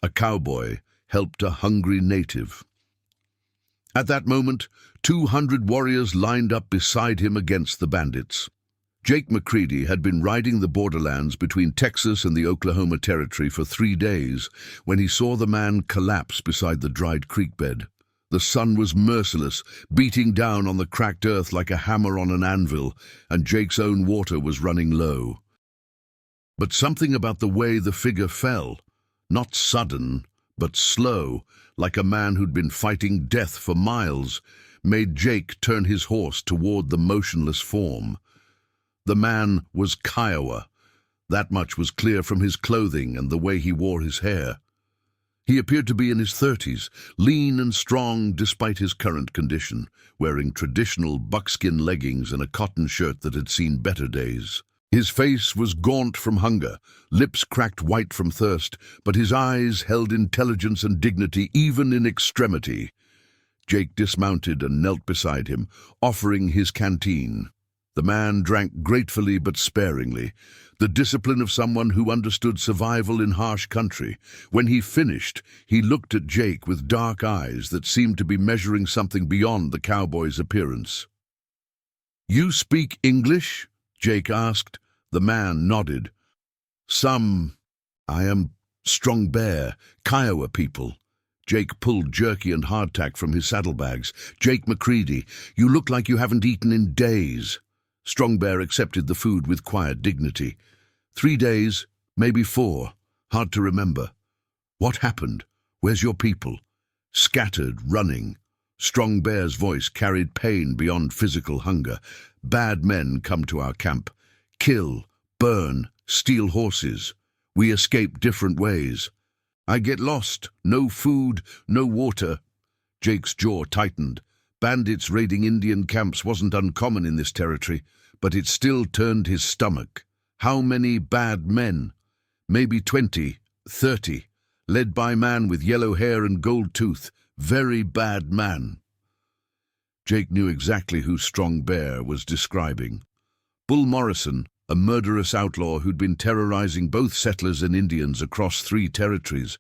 A cowboy helped a hungry native. At that moment, 200 warriors lined up beside him against the bandits. Jake McCready had been riding the borderlands between Texas and the Oklahoma Territory for 3 days when he saw the man collapse beside the dried creek bed. The sun was merciless, beating down on the cracked earth like a hammer on an anvil, and Jake's own water was running low. But something about the way the figure fell, not sudden, but slow, like a man who'd been fighting death for miles, made Jake turn his horse toward the motionless form. The man was Kiowa. That much was clear from his clothing and the way he wore his hair. He appeared to be in his 30s, lean and strong despite his current condition, wearing traditional buckskin leggings and a cotton shirt that had seen better days. His face was gaunt from hunger, lips cracked white from thirst, but his eyes held intelligence and dignity even in extremity. Jake dismounted and knelt beside him, offering his canteen. The man drank gratefully but sparingly, the discipline of someone who understood survival in harsh country. When he finished, he looked at Jake with dark eyes that seemed to be measuring something beyond the cowboy's appearance. "You speak English?" Jake asked. The man nodded. "Some. I am Strong Bear, Kiowa people." Jake pulled jerky and hardtack from his saddlebags. "Jake McCready, you look like you haven't eaten in days." Strong Bear accepted the food with quiet dignity. 3 days, maybe 4. Hard to remember. "What happened? Where's your people?" "Scattered, running." Strong Bear's voice carried pain beyond physical hunger. "Bad men come to our camp. Kill, burn, steal horses. We escape different ways. I get lost. No food, no water." Jake's jaw tightened. Bandits raiding Indian camps wasn't uncommon in this territory, but it still turned his stomach. How many bad men? Maybe 20, 30, led by a man with yellow hair and gold tooth. Very bad man. Jake knew exactly who Strong Bear was describing. Bull Morrison, a murderous outlaw who'd been terrorizing both settlers and Indians across 3 territories.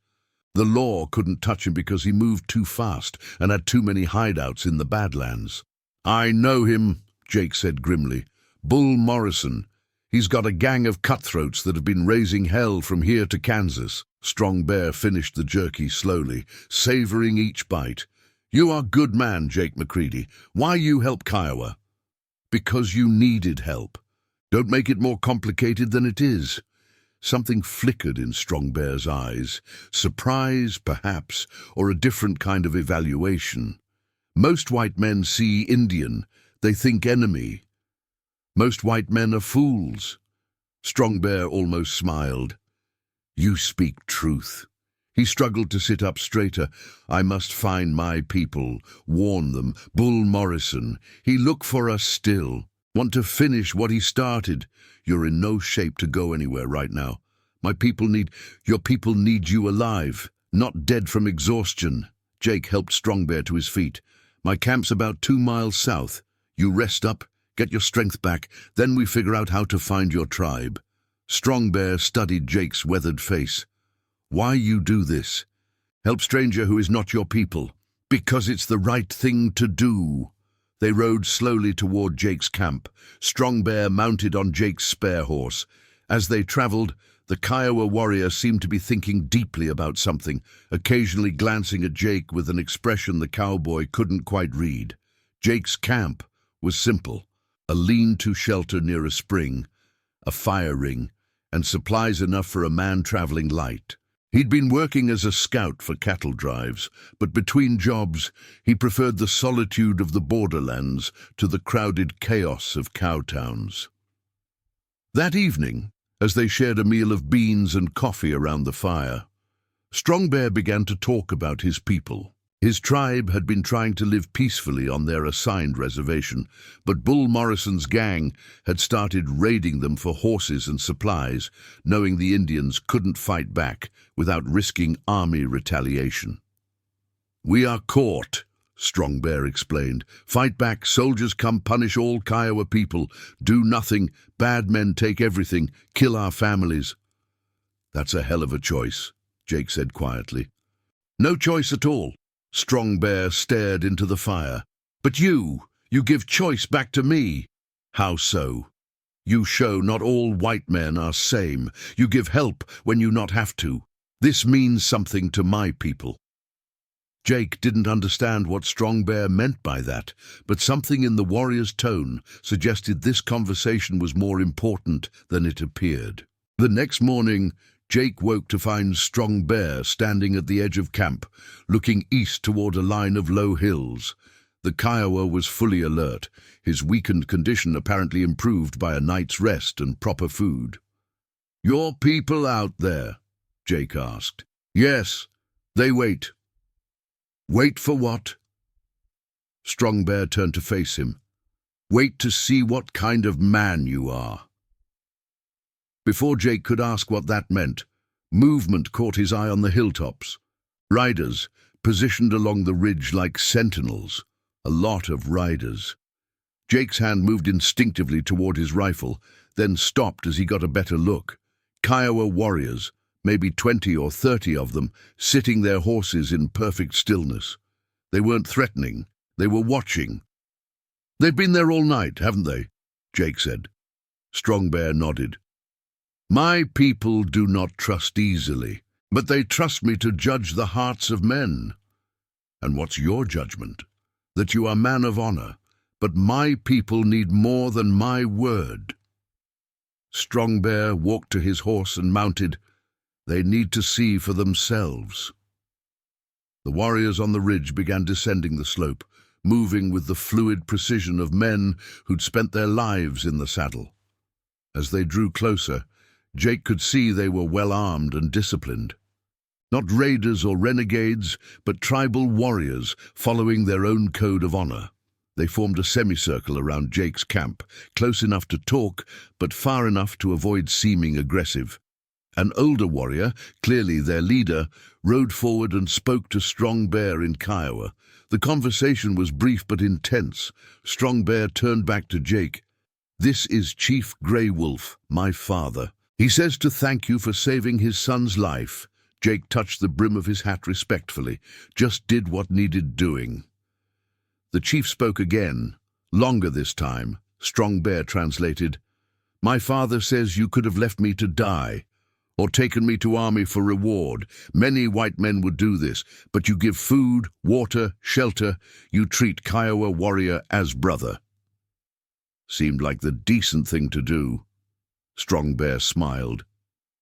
The law couldn't touch him because he moved too fast and had too many hideouts in the Badlands. "I know him," Jake said grimly. "Bull Morrison. He's got a gang of cutthroats that have been raising hell from here to Kansas." Strong Bear finished the jerky slowly, savoring each bite. "You are good man, Jake McCready. Why you help Kiowa?" "Because you needed help. Don't make it more complicated than it is." Something flickered in Strong Bear's eyes. Surprise, perhaps, or a different kind of evaluation. Most white men see Indian. They think enemy. Most white men are fools. Strong Bear almost smiled. "You speak truth." He struggled to sit up straighter. "I must find my people, warn them. Bull Morrison, he look for us still. Want to finish what he started. You're in no shape to go anywhere right now. Your people need you alive, not dead from exhaustion." Jake helped Strong Bear to his feet. "My camp's about 2 miles south. You rest up, get your strength back, then we figure out how to find your tribe." Strong Bear studied Jake's weathered face. "Why you do this? Help stranger who is not your people." "Because it's the right thing to do." They rode slowly toward Jake's camp, Strong Bear mounted on Jake's spare horse. As they traveled, the Kiowa warrior seemed to be thinking deeply about something, occasionally glancing at Jake with an expression the cowboy couldn't quite read. Jake's camp was simple: a lean-to shelter near a spring, a fire ring, and supplies enough for a man traveling light. He'd been working as a scout for cattle drives, but between jobs, he preferred the solitude of the borderlands to the crowded chaos of cow towns. That evening, as they shared a meal of beans and coffee around the fire, Strong Bear began to talk about his people. His tribe had been trying to live peacefully on their assigned reservation, but Bull Morrison's gang had started raiding them for horses and supplies, knowing the Indians couldn't fight back without risking army retaliation. "We are caught," Strong Bear explained. "Fight back, soldiers come punish all Kiowa people. Do nothing, bad men take everything, kill our families." "That's a hell of a choice," Jake said quietly. No choice at all. Strong Bear stared into the fire. But you give choice back to me. How so? You show not all white men are same. You give help when you not have to. This means something to my people. Jake didn't understand what Strong Bear meant by that, but something in the warrior's tone suggested this conversation was more important than it appeared. The next morning, Jake woke to find Strong Bear standing at the edge of camp, looking east toward a line of low hills. The Kiowa was fully alert, his weakened condition apparently improved by a night's rest and proper food. Your people out there? Jake asked. Yes, they wait. Wait for what? Strong Bear turned to face him. Wait to see what kind of man you are. Before Jake could ask what that meant, movement caught his eye on the hilltops. Riders, positioned along the ridge like sentinels. A lot of riders. Jake's hand moved instinctively toward his rifle, then stopped as he got a better look. Kiowa warriors, maybe 20 or 30 of them, sitting their horses in perfect stillness. They weren't threatening, they were watching. They've been there all night, haven't they? Jake said. Strong Bear nodded. My people do not trust easily, but they trust me to judge the hearts of men. And what's your judgment? That you are man of honor, but my people need more than my word. Strong Bear walked to his horse and mounted. They need to see for themselves. The warriors on the ridge began descending the slope, moving with the fluid precision of men who'd spent their lives in the saddle. As they drew closer, Jake could see they were well armed and disciplined. Not raiders or renegades, but tribal warriors following their own code of honor. They formed a semicircle around Jake's camp, close enough to talk, but far enough to avoid seeming aggressive. An older warrior, clearly their leader, rode forward and spoke to Strong Bear in Kiowa. The conversation was brief but intense. Strong Bear turned back to Jake. This is Chief Grey Wolf, my father. He says to thank you for saving his son's life. Jake touched the brim of his hat respectfully, just did what needed doing. The chief spoke again, longer this time. Strong Bear translated, My father says you could have left me to die, or taken me to army for reward. Many white men would do this, but you give food, water, shelter. You treat Kiowa warrior as brother. Seemed like the decent thing to do. Strong Bear smiled.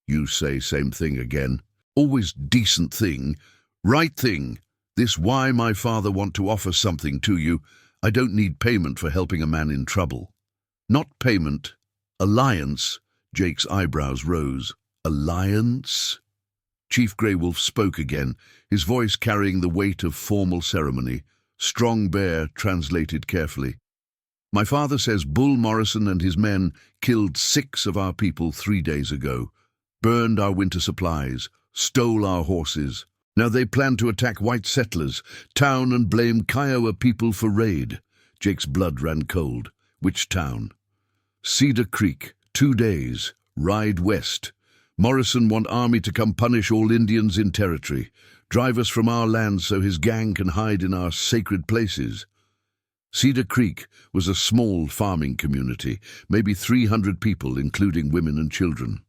You say same thing again. Always decent thing, right thing. This why my father want to offer something to you. I don't need payment for helping a man in trouble. Not payment. Alliance. Jake's eyebrows rose. Alliance? Chief Grey Wolf spoke again, his voice carrying the weight of formal ceremony. Strong Bear translated carefully. My father says Bull Morrison and his men killed 6 of our people 3 days ago, burned our winter supplies, stole our horses. Now they plan to attack white settlers, town, and blame Kiowa people for raid. Jake's blood ran cold. Which town? Cedar Creek, 2 days, ride west. Morrison want army to come punish all Indians in territory, drive us from our land so his gang can hide in our sacred places. Cedar Creek was a small farming community, maybe 300 people, including women and children.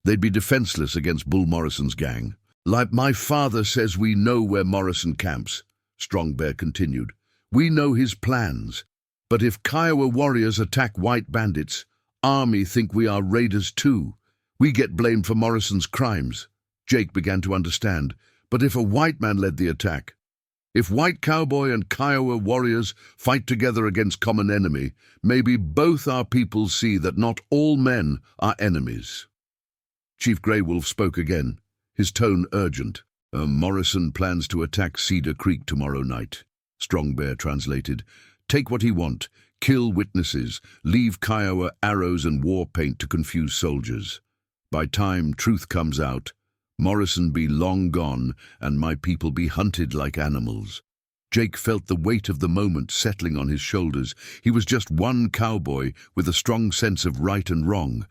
They'd be defenseless against Bull Morrison's gang. Like my father says we know where Morrison camps, Strong Bear continued. We know his plans. But if Kiowa warriors attack white bandits, army think we are raiders too. We get blamed for Morrison's crimes. Jake began to understand. But if a white man led the attack, if white cowboy and Kiowa warriors fight together against common enemy, maybe both our peoples see that not all men are enemies. Chief Grey Wolf spoke again, his tone urgent. Morrison plans to attack Cedar Creek tomorrow night. Strong Bear translated. Take what he want, kill witnesses, leave Kiowa arrows and war paint to confuse soldiers. By time truth comes out, Morrison be long gone and my people be hunted like animals. Jake felt the weight of the moment settling on his shoulders. He was just one cowboy with a strong sense of right and wrong.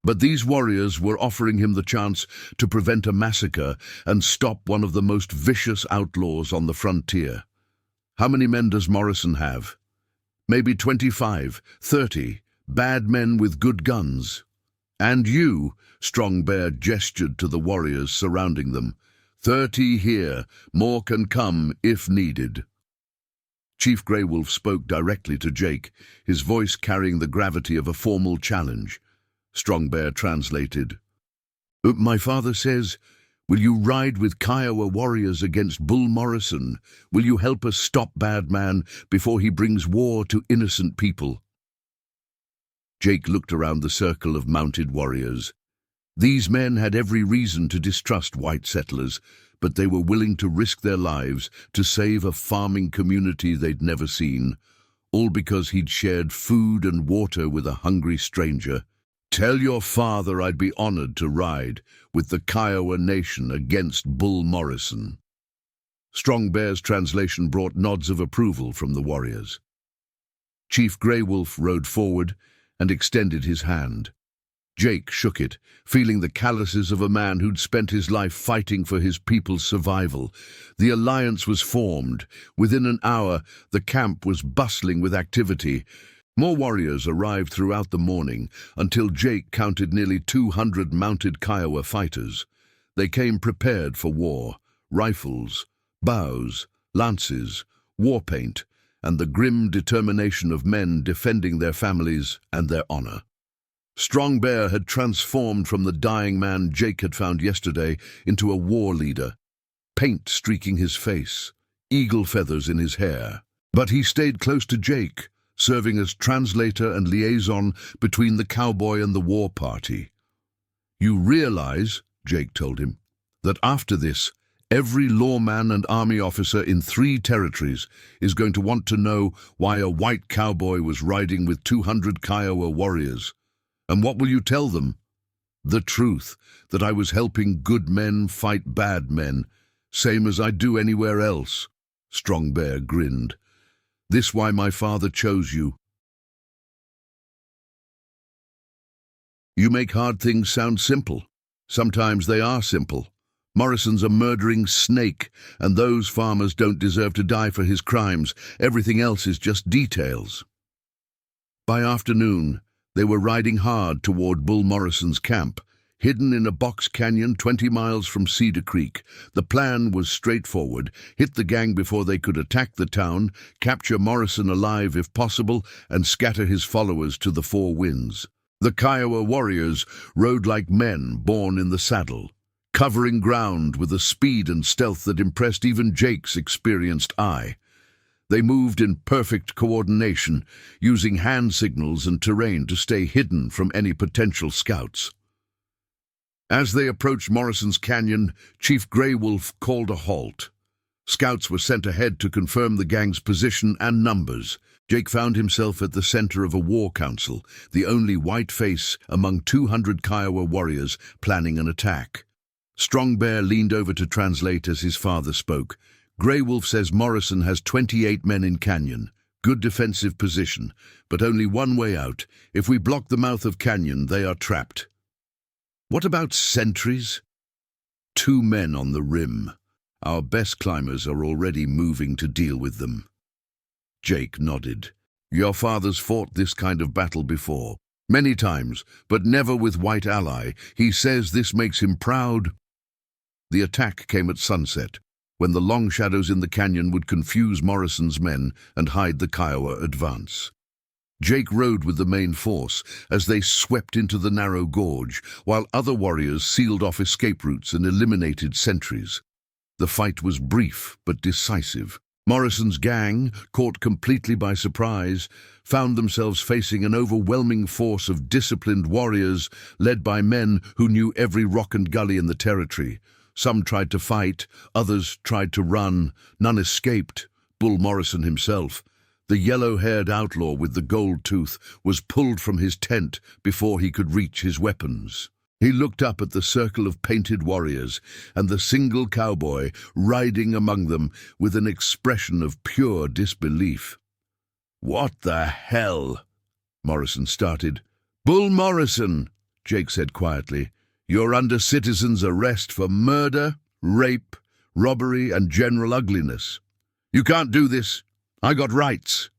But these warriors were offering him the chance to prevent a massacre and stop one of the most vicious outlaws on the frontier. How many men does Morrison have? Maybe 25, 30, bad men with good guns. And you, Strong Bear gestured to the warriors surrounding them. 30 here, more can come if needed. Chief Grey Wolf spoke directly to Jake, his voice carrying the gravity of a formal challenge. Strong Bear translated. My father says, will you ride with Kiowa warriors against Bull Morrison? Will you help us stop Bad Man before he brings war to innocent people? Jake looked around the circle of mounted warriors. These men had every reason to distrust white settlers, but they were willing to risk their lives to save a farming community they'd never seen, all because he'd shared food and water with a hungry stranger. Tell your father I'd be honored to ride with the Kiowa nation against Bull Morrison. Strong Bear's translation brought nods of approval from the warriors. Chief Grey Wolf rode forward and extended his hand. Jake shook it, feeling the calluses of a man who'd spent his life fighting for his people's survival. The alliance was formed. Within an hour, the camp was bustling with activity. More warriors arrived throughout the morning, until Jake counted nearly 200 mounted Kiowa fighters. They came prepared for war: rifles, bows, lances, war paint, and the grim determination of men defending their families and their honor. Strong Bear had transformed from the dying man Jake had found yesterday into a war leader, paint streaking his face, eagle feathers in his hair. But he stayed close to Jake, serving as translator and liaison between the cowboy and the war party. You realize, Jake told him, that after this, every lawman and army officer in 3 territories is going to want to know why a white cowboy was riding with 200 Kiowa warriors. And what will you tell them? The truth, that I was helping good men fight bad men, same as I do anywhere else. Strong Bear grinned. This why my father chose you. You make hard things sound simple. Sometimes they are simple. Morrison's a murdering snake, and those farmers don't deserve to die for his crimes. Everything else is just details. By afternoon, they were riding hard toward Bull Morrison's camp, hidden in a box canyon 20 miles from Cedar Creek. The plan was straightforward: hit the gang before they could attack the town, capture Morrison alive if possible, and scatter his followers to the 4 winds. The Kiowa warriors rode like men born in the saddle, covering ground with a speed and stealth that impressed even Jake's experienced eye. They moved in perfect coordination, using hand signals and terrain to stay hidden from any potential scouts. As they approached Morrison's canyon, Chief Grey Wolf called a halt. Scouts were sent ahead to confirm the gang's position and numbers. Jake found himself at the center of a war council, the only white face among 200 Kiowa warriors planning an attack. Strong Bear leaned over to translate as his father spoke. Grey Wolf says Morrison has 28 men in canyon. Good defensive position, but only one way out. If we block the mouth of canyon, they are trapped. What about sentries? 2 men on the rim. Our best climbers are already moving to deal with them. Jake nodded. Your father's fought this kind of battle before. Many times, but never with white ally. He says this makes him proud. The attack came at sunset, when the long shadows in the canyon would confuse Morrison's men and hide the Kiowa advance. Jake rode with the main force as they swept into the narrow gorge, while other warriors sealed off escape routes and eliminated sentries. The fight was brief but decisive. Morrison's gang, caught completely by surprise, found themselves facing an overwhelming force of disciplined warriors led by men who knew every rock and gully in the territory. Some tried to fight, others tried to run. None escaped. Bull Morrison himself, the yellow-haired outlaw with the gold tooth, was pulled from his tent before he could reach his weapons. He looked up at the circle of painted warriors and the single cowboy riding among them with an expression of pure disbelief. "What the hell?" Morrison started. "Bull Morrison!" Jake said quietly. "You're under citizen's arrest for murder, rape, robbery, and general ugliness. You can't do this. I got rights.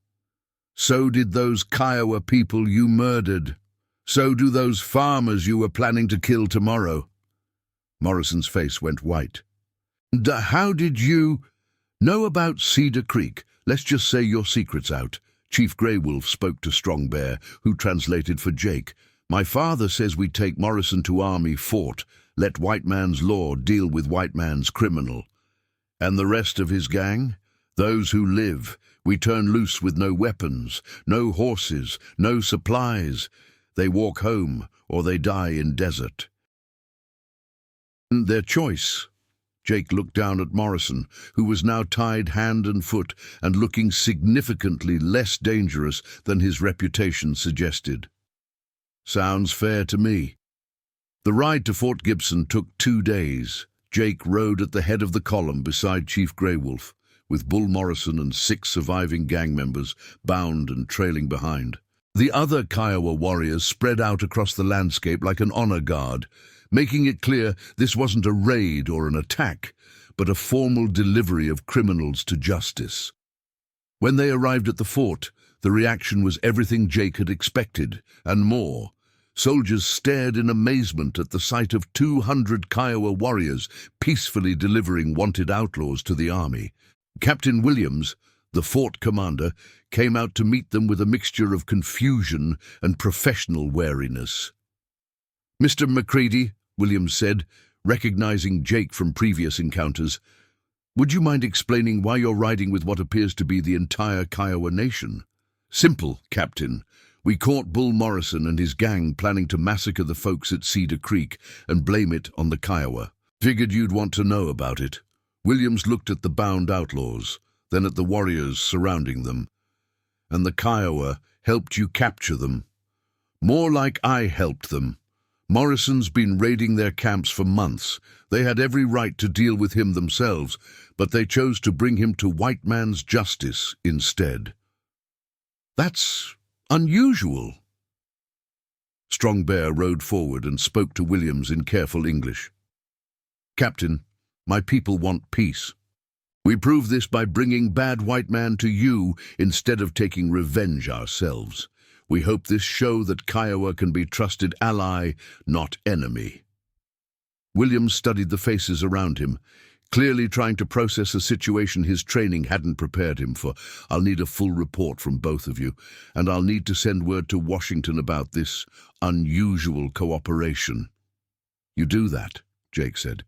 So did those Kiowa people you murdered. So do those farmers you were planning to kill tomorrow." Morrison's face went white. "How did you know about Cedar Creek? Let's just say your secret's out." Chief Grey Wolf spoke to Strong Bear, who translated for Jake. "My father says we take Morrison to Army Fort, let white man's law deal with white man's criminal. And the rest of his gang? Those who live, we turn loose with no weapons, no horses, no supplies. They walk home, or they die in desert." "Their choice." Jake looked down at Morrison, who was now tied hand and foot and looking significantly less dangerous than his reputation suggested. "Sounds fair to me." The ride to Fort Gibson took 2 days. Jake rode at the head of the column beside Chief Grey Wolf, with Bull Morrison and 6 surviving gang members bound and trailing behind. The other Kiowa warriors spread out across the landscape like an honor guard, making it clear this wasn't a raid or an attack, but a formal delivery of criminals to justice. When they arrived at the fort, the reaction was everything Jake had expected, and more. Soldiers stared in amazement at the sight of 200 Kiowa warriors peacefully delivering wanted outlaws to the army. Captain Williams, the fort commander, came out to meet them with a mixture of confusion and professional wariness. "Mr. McCready," Williams said, recognizing Jake from previous encounters, "would you mind explaining why you're riding with what appears to be the entire Kiowa nation?" "Simple, Captain. We caught Bull Morrison and his gang planning to massacre the folks at Cedar Creek and blame it on the Kiowa. Figured you'd want to know about it." Williams looked at the bound outlaws, then at the warriors surrounding them. "And the Kiowa helped you capture them?" "More like I helped them. Morrison's been raiding their camps for months. They had every right to deal with him themselves, but they chose to bring him to white man's justice instead." "That's unusual." Strong Bear rode forward and spoke to Williams in careful English. "Captain, my people want peace. We prove this by bringing bad white man to you instead of taking revenge ourselves. We hope this show that Kiowa can be trusted ally, not enemy." Williams studied the faces around him, clearly trying to process a situation his training hadn't prepared him for. "I'll need a full report from both of you, and I'll need to send word to Washington about this unusual cooperation." "You do that," Jake said.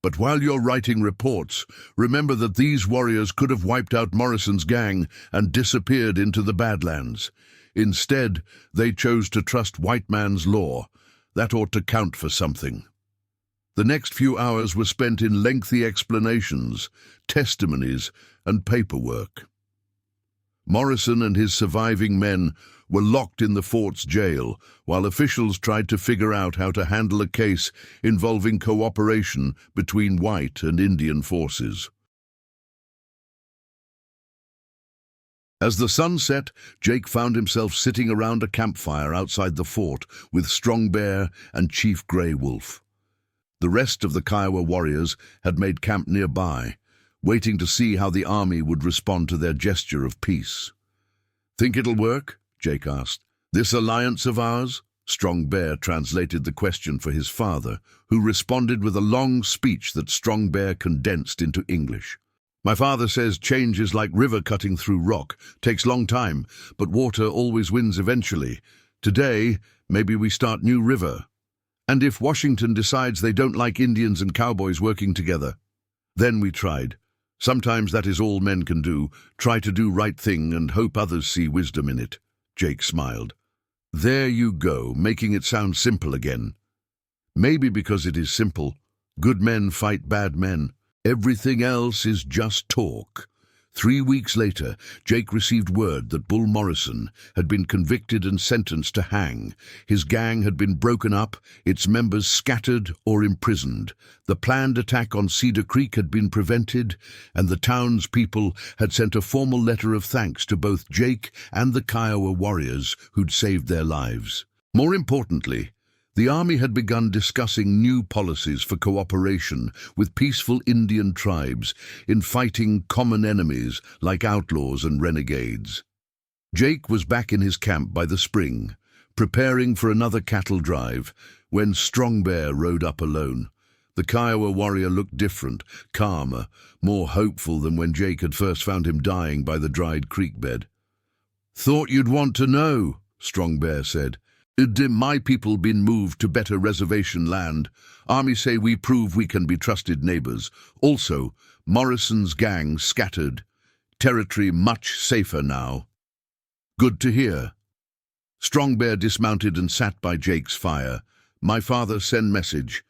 But while you're writing reports, remember that these warriors could have wiped out Morrison's gang and disappeared into the Badlands. Instead, they chose to trust white man's law. That ought to count for something." The next few hours were spent in lengthy explanations, testimonies, and paperwork. Morrison and his surviving men were locked in the fort's jail, while officials tried to figure out how to handle a case involving cooperation between white and Indian forces. As the sun set, Jake found himself sitting around a campfire outside the fort with Strong Bear and Chief Grey Wolf. The rest of the Kiowa warriors had made camp nearby, waiting to see how the army would respond to their gesture of peace. "Think it'll work?" Jake asked. "This alliance of ours?" Strong Bear translated the question for his father, who responded with a long speech that Strong Bear condensed into English. "My father says change is like river cutting through rock. Takes long time, but water always wins eventually. Today, maybe we start new river. And if Washington decides they don't like Indians and cowboys working together, then we tried. Sometimes that is all men can do, try to do right thing and hope others see wisdom in it." Jake smiled. "There you go, making it sound simple again." "Maybe because it is simple. Good men fight bad men. Everything else is just talk." 3 weeks later, Jake received word that Bull Morrison had been convicted and sentenced to hang. His gang had been broken up, its members scattered or imprisoned. The planned attack on Cedar Creek had been prevented, and the townspeople had sent a formal letter of thanks to both Jake and the Kiowa warriors who'd saved their lives. More importantly, the army had begun discussing new policies for cooperation with peaceful Indian tribes in fighting common enemies like outlaws and renegades. Jake was back in his camp by the spring, preparing for another cattle drive, when Strong Bear rode up alone. The Kiowa warrior looked different, calmer, more hopeful than when Jake had first found him dying by the dried creek bed. "Thought you'd want to know," Strong Bear said. "My people been moved to better reservation land. Army say we prove we can be trusted neighbors. Also, Morrison's gang scattered. Territory much safer now." "Good to hear." Strong Bear dismounted and sat by Jake's fire. "My father send message.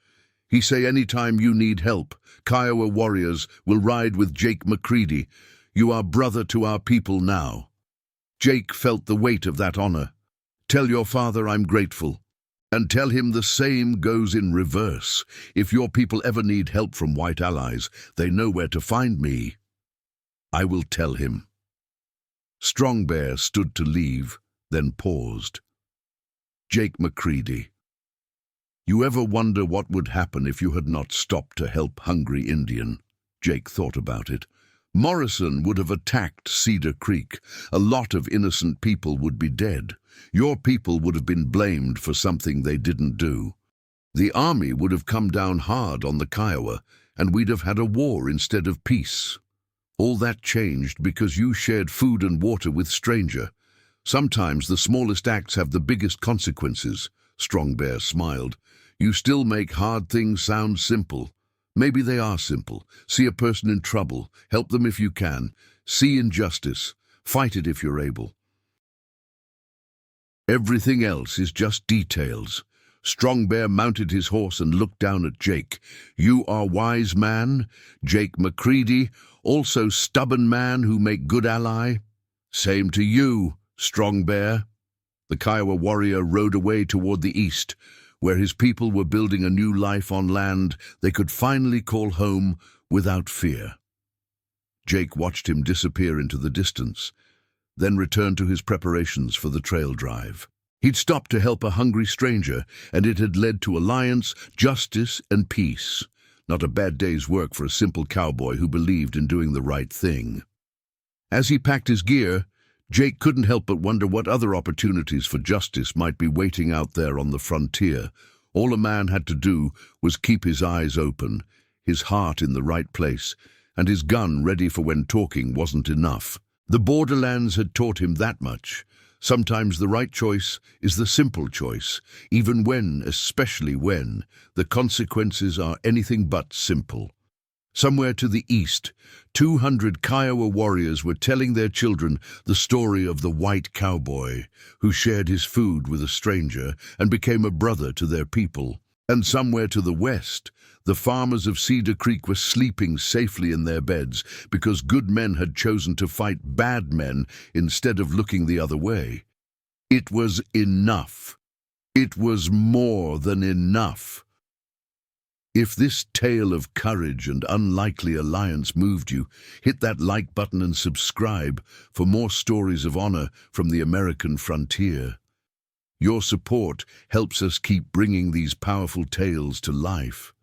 He say anytime you need help, Kiowa warriors will ride with Jake McCready. You are brother to our people now." Jake felt the weight of that honor. "Tell your father I'm grateful. And tell him the same goes in reverse. If your people ever need help from white allies, they know where to find me." "I will tell him." Strong Bear stood to leave, then paused. Jake McCready. "You ever wonder what would happen if you had not stopped to help hungry Indian?" Jake thought about it. "Morrison would have attacked Cedar Creek. A lot of innocent people would be dead. Your people would have been blamed for something they didn't do. The army would have come down hard on the Kiowa, and we'd have had a war instead of peace. All that changed because you shared food and water with stranger. Sometimes the smallest acts have the biggest consequences." Strong Bear smiled. "You still make hard things sound simple. Maybe they are simple. See a person in trouble, help them if you can. See injustice, fight it if you're able. Everything else is just details." Strong Bear mounted his horse and looked down at Jake. "You are wise man, Jake McCready, also stubborn man who make good ally." "Same to you, Strong Bear." The Kiowa warrior rode away toward the east, where his people were building a new life on land they could finally call home without fear. Jake watched him disappear into the distance, then returned to his preparations for the trail drive. He'd stopped to help a hungry stranger, and it had led to alliance, justice, and peace. Not a bad day's work for a simple cowboy who believed in doing the right thing. As he packed his gear, Jake couldn't help but wonder what other opportunities for justice might be waiting out there on the frontier. All a man had to do was keep his eyes open, his heart in the right place, and his gun ready for when talking wasn't enough. The borderlands had taught him that much. Sometimes the right choice is the simple choice, even when, especially when, the consequences are anything but simple. Somewhere to the east, 200 Kiowa warriors were telling their children the story of the white cowboy who shared his food with a stranger and became a brother to their people. And somewhere to the west, the farmers of Cedar Creek were sleeping safely in their beds because good men had chosen to fight bad men instead of looking the other way. It was enough. It was more than enough. If this tale of courage and unlikely alliance moved you, hit that like button and subscribe for more stories of honor from the American frontier. Your support helps us keep bringing these powerful tales to life.